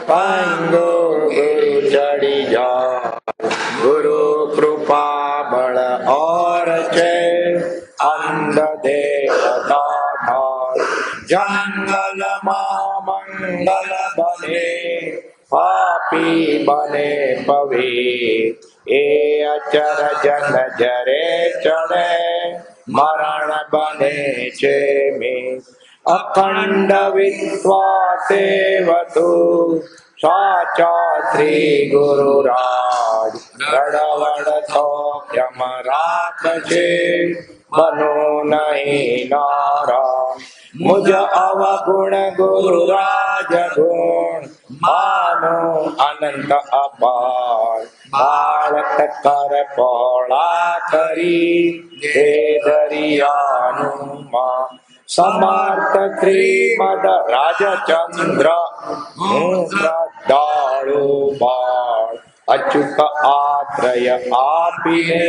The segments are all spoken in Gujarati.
પાંગો ગુરુ ચડી જા ગુરુ કૃપા બળ ઓર છે અંધ દેવતા જંગલમાં મંગલ બને પાપી બને પવિત્ર એ અચર જન જરે ચડે મરણ બને છે મી અખંડ વિશ્વાસે વધુ સાચા શ્રી ગુરુ રાજ રડવડ તો યમ રાખશે બનો નહીં નારાજ મુજ અવગુણ ગુરુ રાજ ગુણ માનો અનંત અપાર બાળક કર પોળા કરી દે દરિયાનું માં સમર્થ શ્રીમદ રાજચંદ્ર હું શ્રદ્ધાળુ બાળ અચૂક આશ્રય આપીને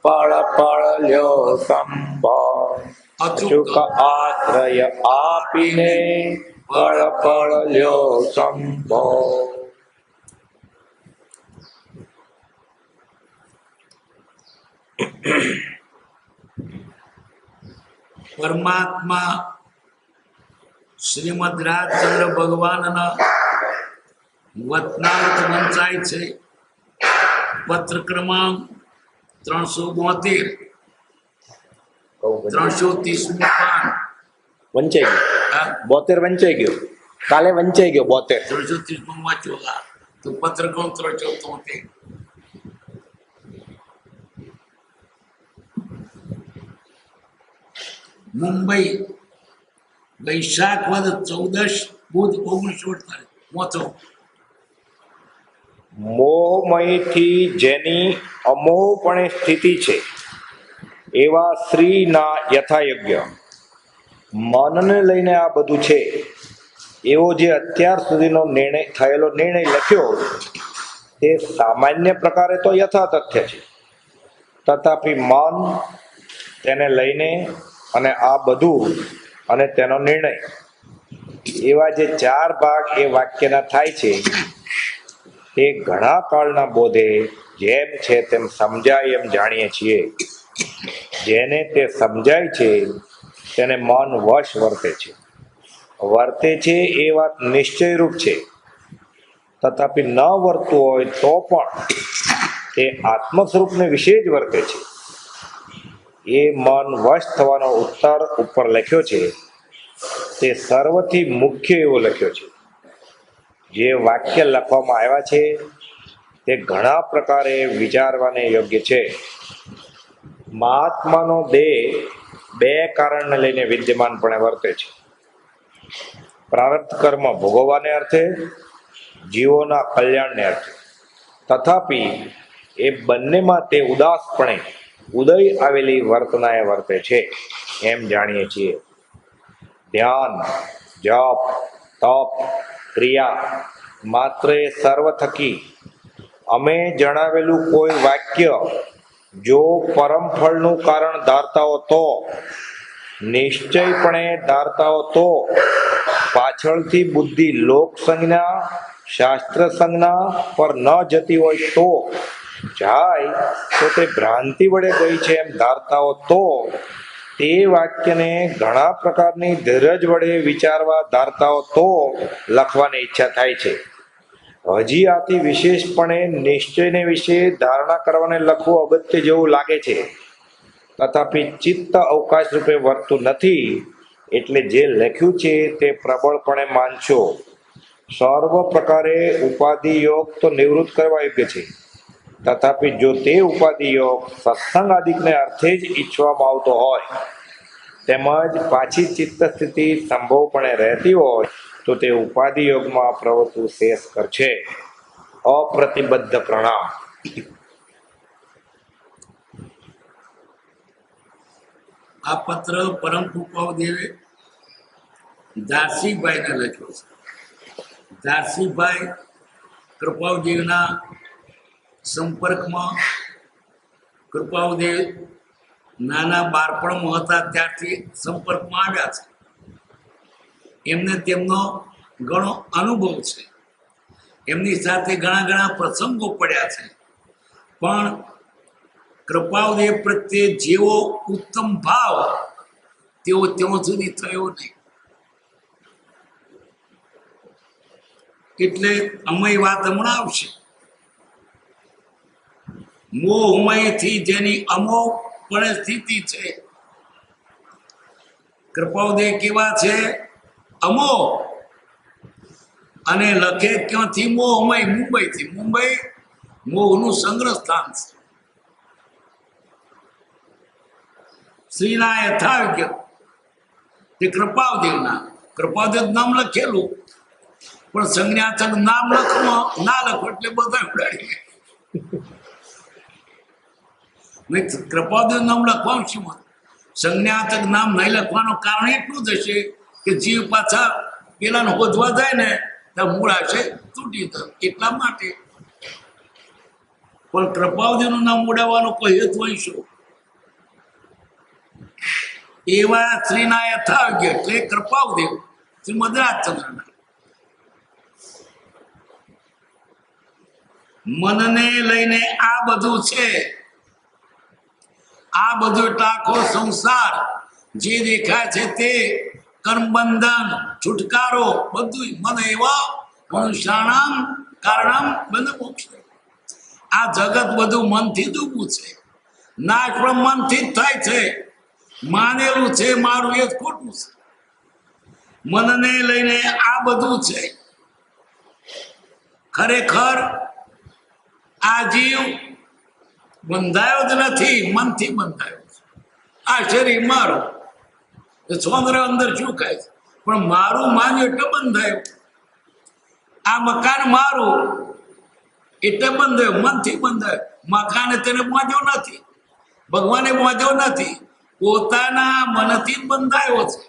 પળ પળ લ્યો સંભાળ અચૂક આશ્રય આપીને પળ પળ લ્યો સંભાળ. પરમાત્મા શ્રીમદ રાજચંદ્ર ભગવાનના વતનાવત વંચાય છે. પત્ર ક્રમાંક 372 330 પાન વંચાઈ ગયો 72 વંચાઈ ગયો કાલે વંચાઈ ગયો 72 330 વાંચો તો પત્ર ક્રમાંક 374 મુંબઈ વૈશાખ વદ 14 બુધ 1948 મોહમયથી જેની અમોહપણે સ્થિતિ છે એવા શ્રીના યથાયોગ્ય મનને લઈને આ બધું છે એવો જે અત્યાર સુધીનો થયેલો નિર્ણય લખ્યો તે સામાન્ય પ્રકારે તો યથાતથ્ય છે, તથાપિ મન તેને લઈને અને આ બધું અને તેનો નિર્ણય એવા જે 4 ભાગ એ વાક્યના થાય છે તે ઘણા કાળના બોધે જેમ છે તેમ સમજાય એમ જાણીએ છીએ. જેને તે સમજાય છે તેને મન વશ વર્તે છે એ વાત નિશ્ચયરૂપ છે. તથાપિ ન વર્તતું હોય તો પણ તે આત્મ સ્વરૂપને વિશે જ વર્તે છે. એ મન વશ થવાનો ઉત્તર ઉપર લખ્યો છે તે સર્વથી મુખ્ય એવો લખ્યો છે. જે વાક્ય લખવામાં આવ્યા છે તે ઘણા પ્રકારે વિચારવાને યોગ્ય છે. મહાત્માનો દેહ 2 કારણને લઈને વિદ્યમાનપણે વર્તે છે. પ્રારબ્ધ કર્મ ભોગવવાને અર્થે, જીવોના કલ્યાણને અર્થે. તથાપિ એ બંનેમાં તે ઉદાસપણે ઉદય આવેલી વર્તનાએ વર્તે છે એમ જાણીએ છીએ. ધ્યાન, જપ, તપ, ક્રિયા માત્ર એ સર્વ થકી અમે જણાવેલું કોઈ વાક્ય જો પરમ ફળનું કારણ ધારતાઓ તો, નિશ્ચયપણે ધારતાઓ તો, પાછળથી બુદ્ધિ લોક સંજ્ઞા શાસ્ત્ર સંજ્ઞા પર ન જતી હોય તો, જાય તો તે ભ્રાંતિ વડે ગઈ છે એમ ધારતાઓ તો, તે વાક્યને ઘણા પ્રકારની ધીરજ વડે વિચારવા ધારતાઓ તો લખવાની ઈચ્છા થાય છે. હજી આથી વિશેષપણે નિશ્ચયને વિશે ધારણા કરવાને લખવું અગત્ય જેવું લાગે છે. તથાપિ ચિત્ત અવકાશ રૂપે વર્તું નથી, એટલે જે લખ્યું છે તે પ્રબળપણે માનશો. સર્વ પ્રકારે ઉપાધિ યોગ તો નિવૃત્ત કરવા યોગ્ય છે. તથાપિ જો તે ઉપાધિ યોગ સત્સંગ આદિકને અર્થે જ ઈચ્છવામાં આવતો હોય તેમજ પાછી ચિત્ત સ્થિતિ સંભવપણે રહેતી હોય તો તે ઉપાધિ યોગમાં પ્રવૃત્તિ શેષ કરશે. અપ્રતિબદ્ધ પ્રણામ. આ પત્ર પરમ કૃપાદેવે ધારસીભાઈને લખ્યો છે. ધારસીભાઈ કૃપાદેવના સંપર્કમાં કૃપાદેવ નાના બાળપણમાં હતા ત્યારથી સંપર્કમાં આવ્યા છે. એમને તેમનો ઘણો અનુભવ છે, એમની સાથે ઘણા ઘણા પ્રસંગો પડ્યા છે, પણ કૃપાળદેવ પ્રત્યે જેવો ઉત્તમ ભાવ તેઓ ત્યાં સુધી થયો નહીં. એટલે અમય વાત હમણાં આવશે. મોહમયથી જેની અમોઘ પરિસ્થિતિ છે, કૃપાળદેવ કેવા છે? અમોઘ. અને લખે ક્યાંથી? મોહમય, મુંબઈથી. મુંબઈ મોહનું સંગ્રહ સ્થાન છે. શ્રીના યથાયોગ્ય તે કૃપાળદેવના. કૃપાળદેવ નામ લખેલું, પણ સંજ્ઞાચક નામ લખવા ના લખો એટલે બધા ઉડાડી. કૃપાળદેવ નામ લખવાનું શું? સંજ્ઞાચક નામ નહીં લખવાનું કારણ એટલું જ હશે કે જીવ પાછા પેલાને હોદવા જાય ને તો મૂળ આશે તૂટી જાય, એટલા માટે. પણ કૃપાળદેવનું નામ ઉડાવવાનો કોઈ હેતુ હોય શું? એવા શ્રીના યથાયોગ્ય એટલે કૃપાળદેવ શ્રી મદ્રાસચંદ્રના મનને લઈને આ બધું છે. આ બધું એટલે આખો સંસાર જે દેખાય છે તે કર્મબંધન, છુટકારો બધું મન એવા મનુષ્યાણામ કારણમ બંધ મોક્ષ. આ જગત બધું મનથી જ ઊભું છે. નાશ પણ મનથી જ થાય છે. માનેલું છે મારું એ જ ખોટું છે. મનને લઈને આ બધું છે. ખરેખર આ જીવ બંધાયો જ નથી, મનથી બંધાયો છે. આ શરીર મારું, ચોંદરે અંદર શું કહે છે? પણ મારું માન્યું એટલે બંધાયું. આ મકાન મારું એટલે બંધાયું, મનથી બંધાયું. મકાને તેને બાંધ્યો નથી, ભગવાને બાંધ્યો નથી, પોતાના મનથી જ બંધાયો છે.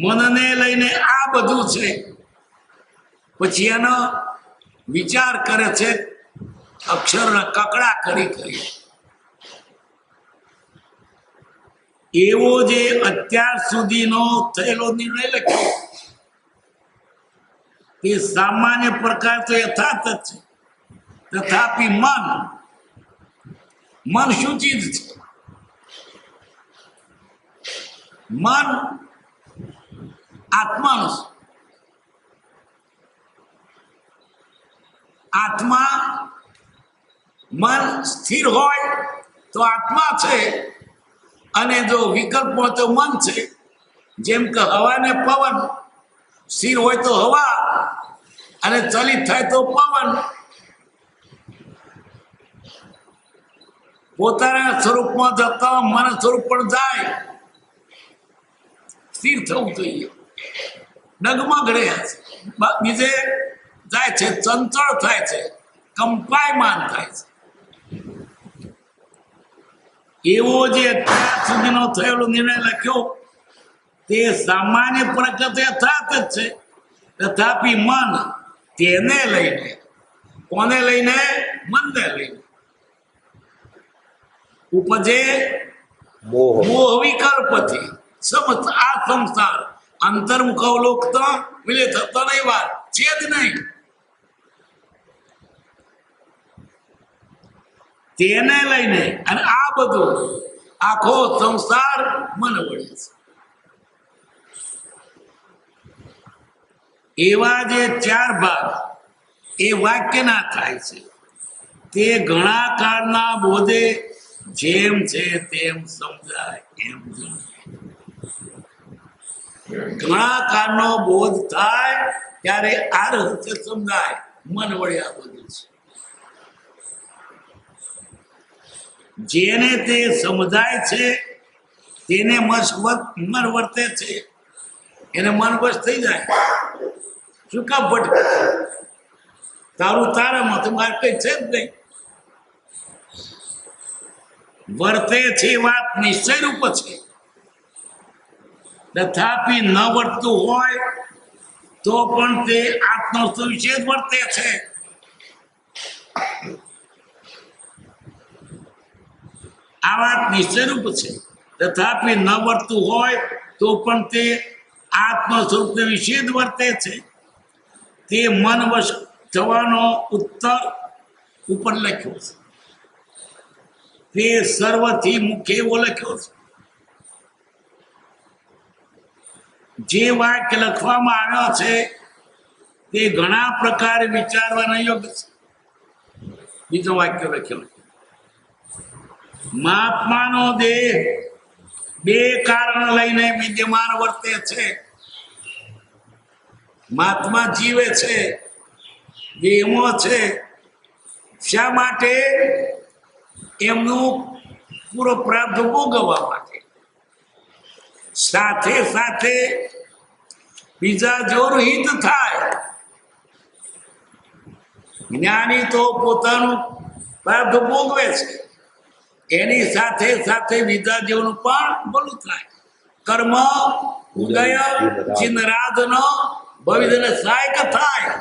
મનને લઈને આ બધું છે. પછી એનો વિચાર કરે છે અક્ષરના કકડા કરી કરી. એવો જે અત્યાર સુધીનો થયેલો નિર્ણય લખ્યો તે સામાન્ય પ્રકાર તો યથાર્થ જ છે. તથાપિ મન શું ચીજ છે? મન આત્માનું છે. આત્મા, મન સ્થિર હોય તો આત્મા છે, અને જો વિકલ્પ હોય તો મન છે. જેમ કે હવા ને પવન, સ્થિર હોય તો હવા અને ચલિત થાય તો પવન. પોતાના સ્વરૂપમાં જતા મન સ્વરૂપ પણ જાય. સ્થિર થવું જોઈએ. ડગમગ રહ્યા છે, બીજે જાય છે, ચંચળ થાય છે, કંપાયમાન થાય છે. એવો જે અત્યાર સુધીનો થયેલો નિર્ણય લખ્યો તે સામાન્ય પ્રકૃતિ યથાર્થ જ છે. તથાપિ મન તેને લઈને, કોને લઈને? મનને લઈને ઉપજે મોહ વિકલ્પથી. આ સંસાર અંતર્મુખ અવલોકતો વિલે થતો નહીં, વાત છે જ નહીં. તેને લઈને અને આ બધું આખો સંસાર મન વળે છે. એવા જે ચાર ભાગ એ વાક્યના થાય છે તે ઘણા કાળના બોધે જેમ છે તેમ સમજાય એમ ઘણા કાળનો બોધ થાય ત્યારે આ રહસ્ય સમજાય. મન વળે આ બધું છે. જેને તે સમજાય છે તેને મન વર્તે છે, એને મન વશ થઈ જાય. શું કામ ભટકે? તારું તારામાં તો મારે કઈ છે જ નહીં. વર્તે છે વાત નિશ્ચય રૂપ છે. તથાપિ ન વર્તતું હોય તો પણ તે આત્મા વિશે જ વર્તે છે. આ વાત નિશ્ચયરૂપ છે. તથાપિ ન વર્તતું હોય તો પણ તે આત્મ સ્વરૂપને વિશે જ વર્તે છે તે મન વશ થવાનો ઉત્તર ઉપર લખ્યો છે. તે સર્વથી મુખ્ય એવો લખ્યો છે. જે વાક્ય લખવામાં આવ્યો છે તે ઘણા પ્રકારે વિચારવાના યોગ્ય છે. બીજો વાક્ય લખ્યો, મહાત્માનો દેહ બે કારણ લઈને વિદ્યમાન વર્તે છે. મહાત્મા જીવે છે, દેહમાં છે. શા માટે? એમનું પૂરો પ્રાપ્ત ભોગવવા માટે. સાથે સાથે બીજા જોનું હિત થાય. જ્ઞાની તો પોતાનું પ્રાપ્ત ભોગવે છે, એની સાથે સાથે બીજા જીવનું પણ ભલું થાય. કર્મ ઉદય ચિન્હરાધનો ભવિષ્યને સહાયક થાય.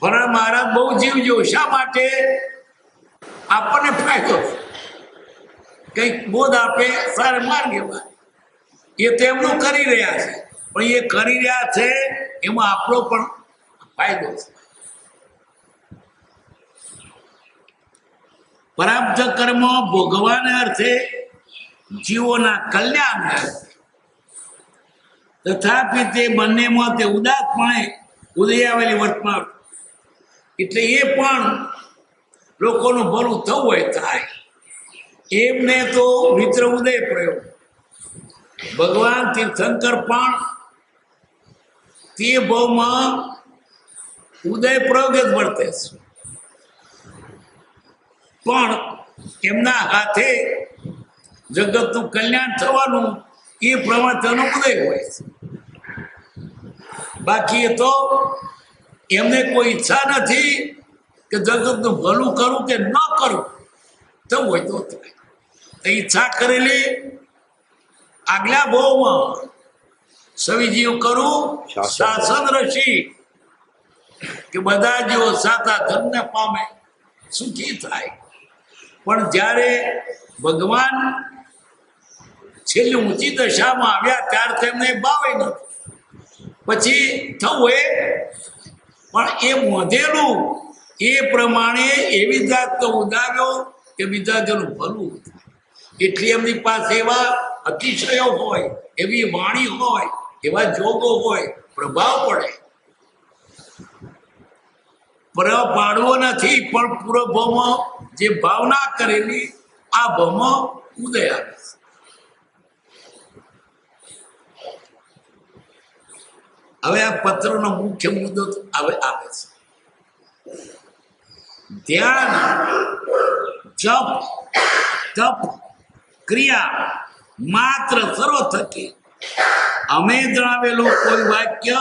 પણ મહારાજ બહુ જીવજો. શા માટે? આપણને ફાયદો, કંઈક બોધ આપે, સારા માર્ગે વાળે. એ તેમનું કરી રહ્યા છે, પણ એ કરી રહ્યા છે એમાં આપણો પણ ફાયદો છે. પ્રાપ્ત કર્મ ભોગવાને અર્થે જીવોના કલ્યાણને અર્થે. તથાપિ તે બંનેમાં તે ઉદાસપણે ઉદય આવેલી વર્તમાન, એટલે એ પણ લોકોનું ભલું થવું હોય થાય. એમને તો મિત્ર ઉદય પ્રયોગ. ભગવાન તીર્થંકર પણ તે ભાવમાં ઉદય પ્રયોગ જ વર્તે છે, પણ એમના હાથે જગતનું કલ્યાણ થવાનું એ પ્રમાણે તેનો ઉદય હોય છે. બાકી એ તો એમને કોઈ ઈચ્છા નથી કે જગતનું ભલું કરું કે ન કરું, થવું હોય તો થાય. ઈચ્છા કરેલી આગલા ભાવમાં સવિજીવ કરું શાસન રસી, કે બધા જેવો સાતા ધર્મને પામે, સુખી થાય. પણ જ્યારે ભગવાન છેલ્લી ઊંચી દશામાં આવ્યા ત્યારે તેમને ભાવે નથી. પછી થવું એ પણ એ મોધેલું એ પ્રમાણે એવી જાતનો ઉદાવ્યો કે બીજા જેનું ભલું થાય. એટલે એમની પાસે એવા અતિશયો હોય, એવી વાણી હોય, એવા જોગો હોય, પ્રભાવ પડે. પર પાડવો નથી, પણ પૂરો ભાવમાં જે ભાવના કરેલી આ ભાવમાં ઉદય આવે છે. હવે આ પત્રનો મુખ્ય મુદ્દો આવે છે. ધ્યાન, જપ, તપ, ક્રિયા માત્ર સર્વ થકી અમે જણાવેલું કોઈ વાક્ય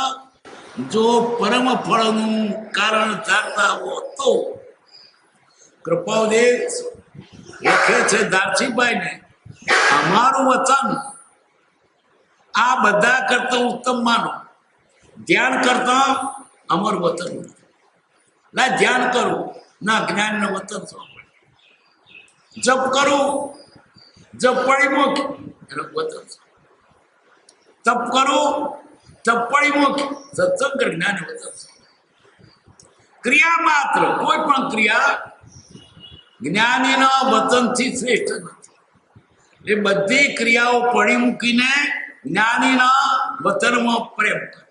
જો પરમ ફળનું કારણ ધારતા હો તો. કૃપાદેવ લખે છે દારસીભાઈને, અમારું વચન આ બધા કરતા ઉત્તમ માનો. ધ્યાન કરતા અમારું વચન ના ધ્યાન કરું ના જ્ઞાનનું વચન સાંભળે. જપ કરું, જપ પડી મૂકી એનું વચન. તપ કરું, તપ પડી મૂકી સત્સંગ જ્ઞાન વચન. ક્રિયા માત્ર કોઈ પણ ક્રિયા જ્ઞાનીના વચનથી શ્રેષ્ઠ નથી. એ બધી ક્રિયાઓ પડી મૂકીને જ્ઞાનીના વચનમાં પ્રેમ કરે,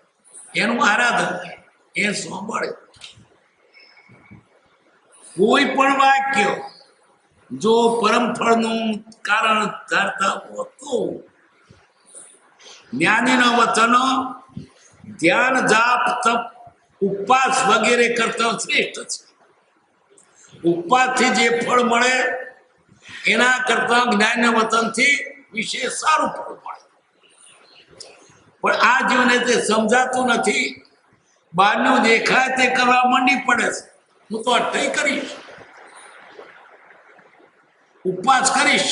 એનું આરાધન કરે, એ સાંભળે. કોઈ પણ વાક્ય જો પરમ ફળનું કારણ ધારતા હો તો જ્ઞાનીના વચનો ધ્યાન, જાપ, તપ, ઉપવાસ વગેરે કરતા શ્રેષ્ઠ છે. ઉપવાસથી જે ફળ મળે એના કરતા જ્ઞાનના વચનથી વિશેષ સારું ફળ મળે. પણ આ જીવને તે સમજાતું નથી. બહારનું દેખાય તે કરવા માંડી પડે છે. હું તો અઠ્ઠઈ કરીશ, ઉપવાસ કરીશ,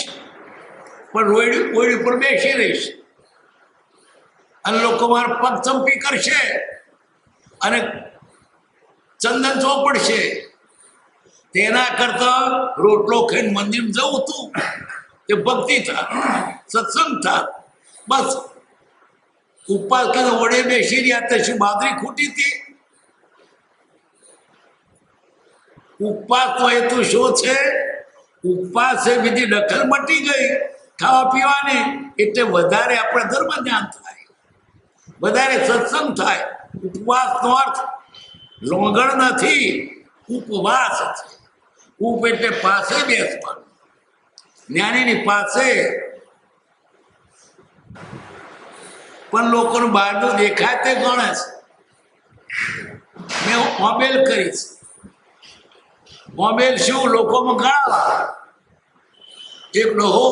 પણ રોયડી પર બેસી રહીશ, અને લોકો મારા પગ ચંપી કરશે અને ચંદન ચોપડશે. તેના કરતા રોટલો ખાઈને મંદિર જવું તું, તે ભક્તિ થાય, સત્સંગ થાય, બસ ઉપવાસ કે ઓળે બેસી રહ્યા તો શું બાદરી ખૂટી હતી? ઉપવાસ તો હેતુ શું છે? ઉપવાસ એ બીજી દખલ મટી ગઈ ખાવા પીવાની, એટલે વધારે આપણે ધર્મ જ્ઞાન થાય, વધારે સત્સંગ થાય. ઉપવાસનો અર્થ લોંગણ નથી, ઉપવાસ છે. ઉપ એટલે પાસે બેસવાનું, જ્ઞાનીની પાસે. પણ લોકોનું બહારનું દેખાય તે ગણે છે. મેં મોબાઈલ કરીશ, મોબાઈલ શું લોકોમાં ગણાવા. એક ડોહો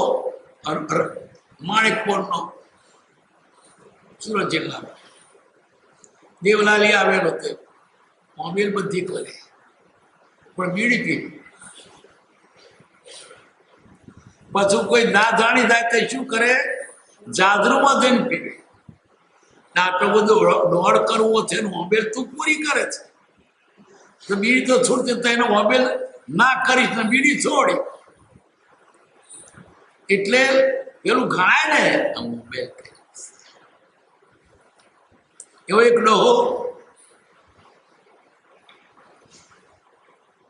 માણેકપોરનો સુરત જિલ્લામાં દેવલાલી આવેલો તે મોબાઈલ બધી કરે પણ બીડી પી. પાછું કોઈ ના જાણી જાય તો શું કરે? જાદરુમાં જઈને પીવે. આટલો બધો દોડ કરવો છે ને મોબાઈલ તું પૂરી કરે છે તો બીડી તો છોડતી, તો એનો મોબાઈલ ના કરીશ ને બીડી છોડી, એટલે પેલું ગણાય ને મોબાઈલ. એવો એક ડોહો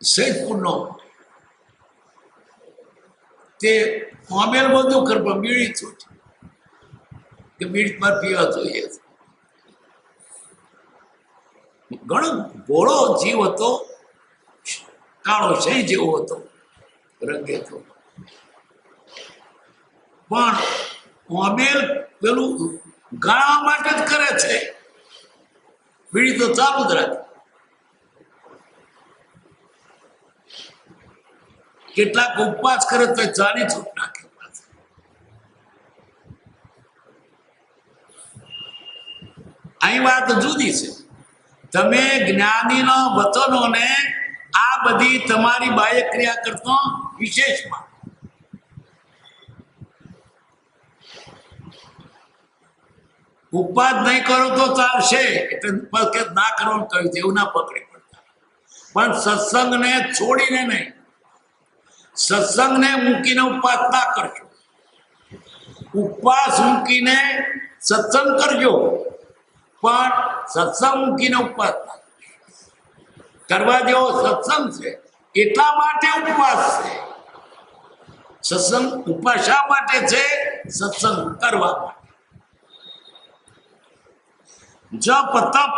સૈદપુરનો, તે મોબાઈલ બધું કર પણ બીડી છૂટી કે બીડી પર પીવા જોઈએ. ઘણો ભોળો જીવ હતો, કાળો શય જેવો હતો, રંગે હતો. પણ મોબાઈલ પેલું ગાળવા માટે જ કરે છે, બીડી તો ચાલુ જ રાખે. કેટલાક ઉપવાસ કરે તો ચાલી છૂટ નાખે. અહીં વાત જુદી છે. તમે જ્ઞાનીના વચનોને આ બધી તમારી બાહ્ય ક્રિયા કરતો વિશેષમાં ઉપવાસ નહીં કરો તો ચાલશે, એટલે ના કરવાનું કહ્યું છે એવું ના પકડી પડતા. પણ સત્સંગને છોડીને નહીં, સત્સંગને મૂકીને ઉપવાસ ના કરજો, ઉપવાસ મૂકીને સત્સંગ કરજો, પણ સત્સંગ મૂકીને ઉપવાસ ના કરવા જેવો સત્સંગ છે એટલા માટે ઉપવાસ છે. સત્સંગ ઉપવાસ શા માટે છે? સત્સંગ કરવા માટે. જપ તપ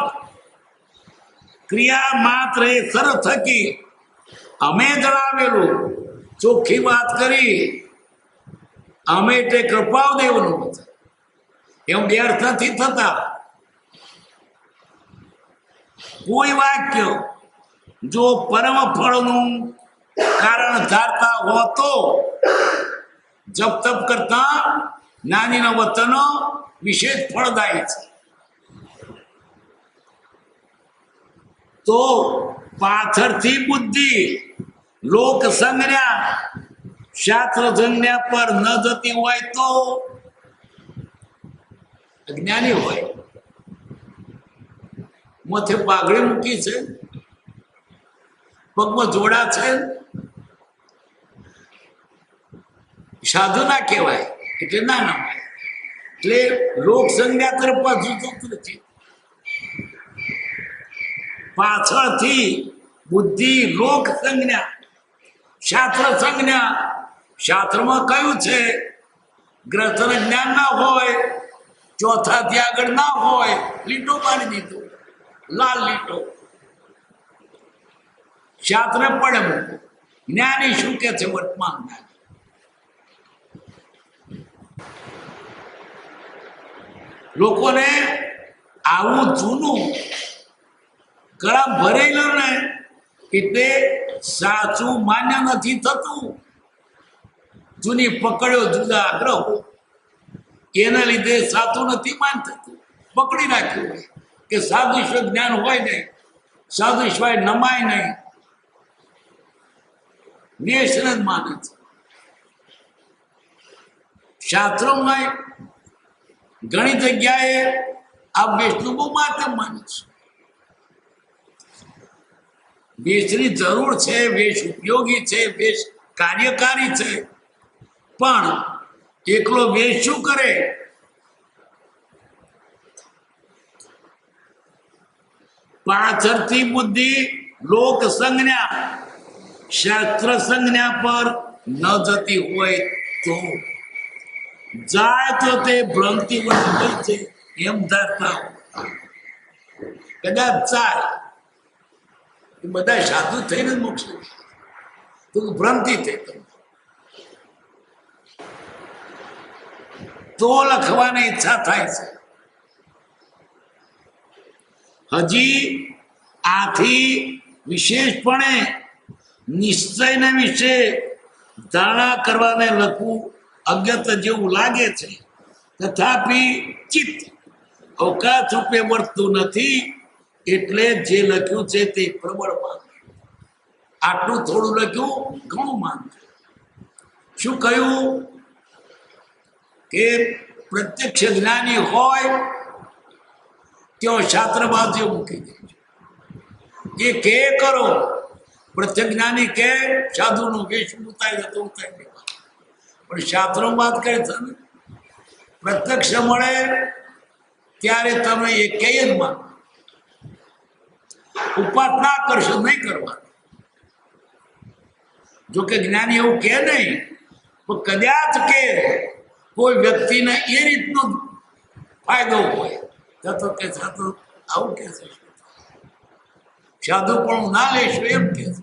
ક્રિયા માત્ર એ સર થકી અમે જણાવેલું, ચોખ્ખી વાત કરી. અમે એટલે કૃપાદેવનું એમ વ્યર્થ નથી થતા. કોઈ વાક્ય જો પરમ ફળનું કારણ ધારતા હો તો જપ તપ કરતા જ્ઞાનીના વચનો વિશેષ ફળદાયી છે. તો પાછળથી બુદ્ધિ લોક સંજ્ઞા શાસ્ત્ર સંજ્ઞા પર ન જતી હોય તો અજ્ઞાની હોય. માથે પાઘડી મૂકી છે, પગમાં જોડા છે, સાધુ ના કહેવાય, એટલે ના નમાય. એટલે લોક સંજ્ઞા તરફ પાછું જતું નથી. પાછળથી બુદ્ધિ લોક સંજ્ઞા શાસ્ત્ર સંજ્ઞા. શાસ્ત્રમાં કયું છે? ગ્રંથને જ્ઞાન ના હોય, ચોથાથી આગળ ના હોય, લીટો પાડી દીધો, લાલ લીટો. શાસ્ત્ર પડે મૂકો. જ્ઞાની શું કે છે? વર્તમાન જ્ઞાન. લોકોને આવું જૂનું ગળા ભરેલું ને એટલે સાચું માન્ય નથી થતું. જૂની પકડ્યો જુદા આગ્રહો, એના લીધે સાચું નથી માન થતું. પકડી રાખ્યું હોય કે સાધુ ઈશ્વર જ્ઞાન હોય નહીં, સાધુ ઈશ્વર નમાય નહીં, નેશને જ માને છે. શાસ્ત્રોમાં ઘણી જગ્યાએ આ વેશનું બહુ માધ્યમ માને છે. વેશની જરૂર છે, વેશ ઉપયોગી છે, વેશ કાર્યકારી છે, પણ એકલો વેશ શું કરે? પાછળથી બુદ્ધિ લોક સંજ્ઞા શાસ્ત્ર સંજ્ઞા પર ન જતી હોય તો જાય તો તે ભ્રાંતિ વળી છે એમ ધારતા કદાચ જાય એ બધા સાધુ થઈને મોક્ષ તો ભ્રાંતિ થઈ તો લખવાની ઈચ્છા થાય છે. હજી આથી વિશેષપણે નિશ્ચયના વિશે ધારણા કરવાને લખવું અજ્ઞત જેવું લાગે છે. તથાપિ ચિત્ત અવકાશ રૂપે વર્તતું નથી એટલે જે લખ્યું છે તે પ્રબળ માન. આટલું થોડું લખ્યું ઘણું માન. શું કહ્યું કે પ્રત્યક્ષ જ્ઞાની હોય ત્યાં શાસ્ત્ર બાજુ મૂકી દે એ કે કરો. પ્રત્યક્ષ જ્ઞાની કે સાધુનું વેશ ઉતારી તો ઉતારી દેવા, પણ શાસ્ત્રો વાત કરે છે ને પ્રત્યક્ષ મળે ત્યારે તમે એ કઈ જ માનો. ઉપાસના કરશો નહીં કરવા. જો કે જ્ઞાની એવું કે નહીં, પણ કદાચ કે કોઈ વ્યક્તિને એ રીતનો ફાયદો હોય તો કે સાધુ આવું કે છે, સાધુ પણ ના લેશો એમ કે છે.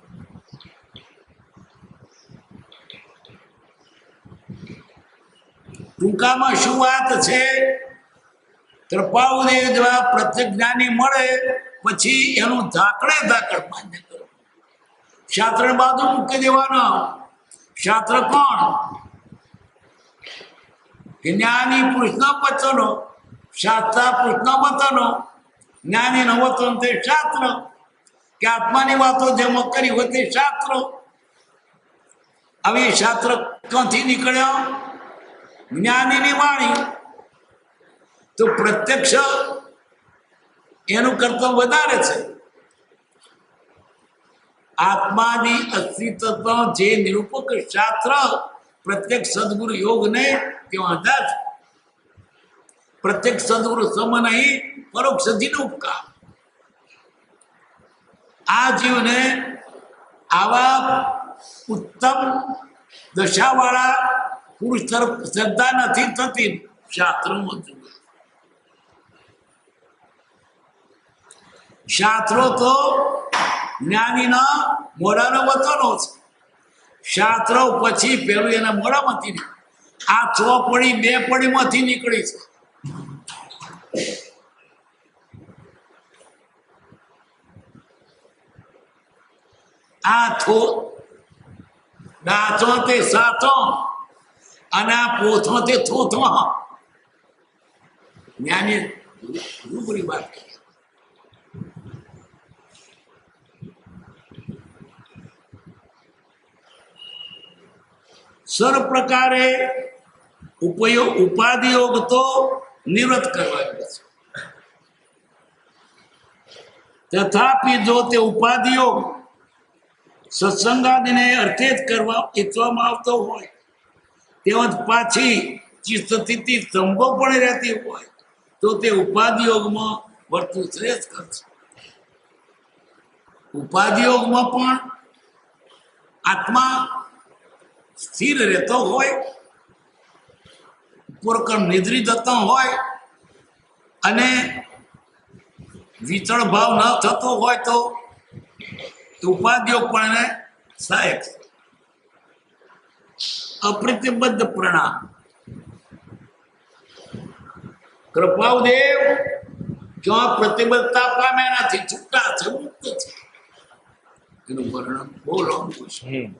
ટૂંકામાં શું વાત છે? કૃપાળુદેવ જેવા પ્રત્યક્ષ જ્ઞાની મળે પછી એનું ધાકડે ધાકડ માન્ય કરો. શાસ્ત્ર બાજુ મૂકી દેવાનો. શાસ્ત્ર કોણ? જ્ઞાની પુરુષનો વચનો, શાસ્ત્ર પુરુષનો વચનો, જ્ઞાની નો વચન તે શાસ્ત્ર. કે આત્માની વાતો જેમાં કરી હોય તે શાસ્ત્ર. હવે શાસ્ત્ર ક્યાંથી નીકળ્યો? જ્ઞાનીની વાણી. તો પ્રત્યક્ષ એનું કરતા વધારે છે. આત્માની અસ્તિત્વ જે નિરૂપક શાસ્ત્ર પ્રત્યક્ષ સદગુરુ યોગ ને તેમાં આધાર છે. પ્રત્યક્ષ સદગુરુ સમ નહીં પરોક્ષ જીનો ઉપકાર. આ જીવને આવા ઉત્તમ દશાવાળા પુરુષ તરફ શ્રદ્ધા નથી થતી. શાસ્ત્રોમાં શાસ્ત્રો તો જ્ઞાનીના મોઢાનો વચનો છે. શાસ્ત્રો પછી પેલું એના મોઢામાંથી આ 6 પડી 2 પડીમાંથી નીકળી છે. આ ડાચો તે સાચો અને આ પોથો તે થોથો. જ્ઞાની રૂબરી વાત કરી. સર્વ પ્રકારે ઉપાધિયોગ તો નિવૃત્ત કરવા છે. તથાપિ જો તે ઉપાધિયોગ સત્સંગાદિને અર્થે જ કરવા ઈચ્છવામાં આવતો હોય તેમજ પાછી ચિત્તસ્થિતિ સંભવ પણ રહેતી હોય તો તે ઉપાધિયોગમાં વર્તું શ્રેષ્ઠ કરશે. ઉપાધિયોગમાં પણ આત્મા સ્થિર રહેતો હોય, પૂર્વક્રમ નિદ્રી થતો હોય અને વિચળ ભાવ ન થતો હોય તો ઉપાધિઓ પણ એને સહાયક. અપ્રતિબદ્ધ પ્રણામ. કૃપાળુદેવ ક્યાં પ્રતિબદ્ધતા પામ્યા નથી, છૂટા છે, મુક્ત છે. એનું વર્ણન બહુ લાંબુ છે.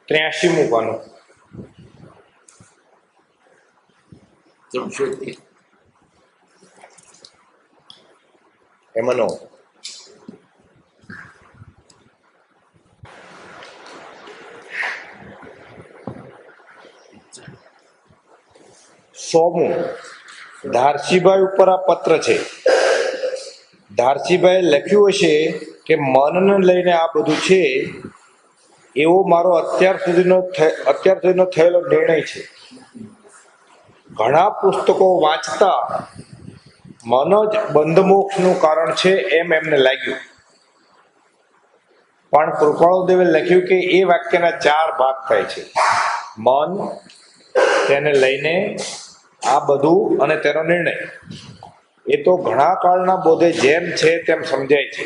83મું પાનું. 313. એમાંનો સોમું ધારસીભાઈ ઉપર આ પત્ર છે. ધારસીભાઈ લખ્યું હશે કે મનને લઈને આ બધું છે એવો મારો અત્યાર સુધીનો થયેલો નિર્ણય છે. ઘણા પુસ્તકો વાંચતા મન જ બંધમોક્ષનું કારણ છે એમ એમને લાગ્યું. પણ કૃપાળુદેવે લખ્યું કે એ વાક્યના 4 ભાગ થાય છે. મન, તેને લઈને આ બધું અને તેનો નિર્ણય. એ તો ઘણા કાળના બોધે જેમ છે તેમ સમજાય છે,